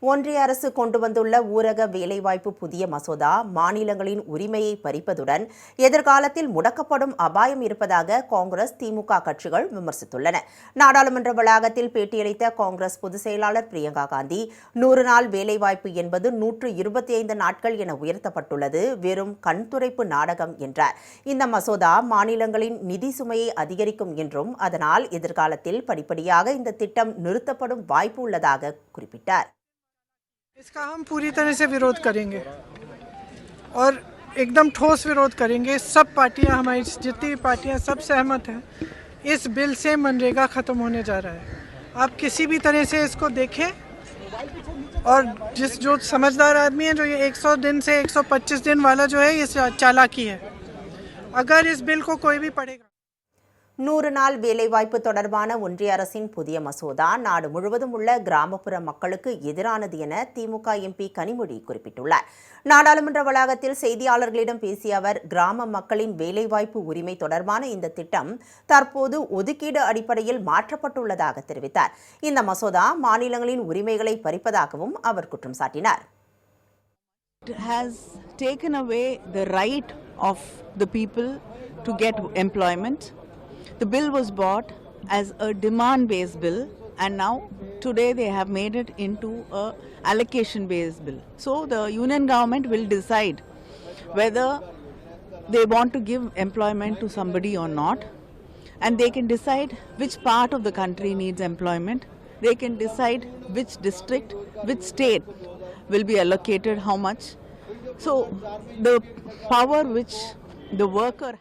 ஒன்றிய அரசு கொண்டு வந்துள்ள ஊரக வேலைவாய்ப்பு புதிய மசோதா மாநிலங்களின் உரிமையை பறிப்பதுடன் எதிர்காலத்தில் முடக்கப்படும் அபாயம் இருப்பதாக காங்கிரஸ், திமுக கட்சிகள் விமர்சித்துள்ளன. நாடாளுமன்ற வளாகத்தில் பேட்டியளித்த காங்கிரஸ் பொதுச் செயலாளர் பிரியங்கா காந்தி, 100 நாள் வேலைவாய்ப்பு என்பது 125 நாட்கள் என உயர்த்தப்பட்டுள்ளது வெறும் கண்துடைப்பு நாடகம் என்றார். இந்த மசோதா மாநிலங்களின் நிதி சுமையை அதிகரிக்கும் என்றும், அதனால் எதிர்காலத்தில் படிப்படியாக இந்த திட்டம் நிறுத்தப்படும் வாய்ப்பு உள்ளதாக குறிப்பிட்டார். इसका हम पूरी तरह से विरोध करेंगे और एकदम ठोस विरोध करेंगे। सब पार्टियां, हमारी जितनी भी पार्टियां, सब सहमत हैं। इस बिल से मनरेगा ख़त्म होने जा रहा है। आप किसी भी तरह से इसको देखें और जो समझदार आदमी है, जो ये 100 दिन से 125 दिन वाला जो है, ये चालाकी है। अगर इस बिल को कोई भी पढ़ेगा 100 நாள் வேலைவாய்ப்பு தொடர்பான ஒன்றிய அரசின் புதிய மசோதா நாடு முழுவதும் உள்ள கிராமப்புற மக்களுக்கு எதிரானது என திமுக எம்பி கனிமொழி குறிப்பிட்டுள்ளார். நாடாளுமன்ற வளாகத்தில் செய்தியாளர்களிடம் பேசிய அவர், கிராம மக்களின் வேலைவாய்ப்பு உரிமை தொடர்பான இந்த திட்டம் தற்போது ஒதுக்கீடு அடிப்படையில் மாற்றப்பட்டுள்ளதாக தெரிவித்தார். இந்த மசோதா மாநிலங்களின் உரிமைகளை பறிப்பதாகவும் அவர் குற்றம் சாட்டினார். It has taken away the right of the people to get employment. The bill was bought as a demand-based bill, and now today they have made it into a allocation-based bill. So the union government will decide whether they want to give employment to somebody or not, and they can decide which part of the country needs employment. They can decide which district, which state will be allocated how much. So the power which the worker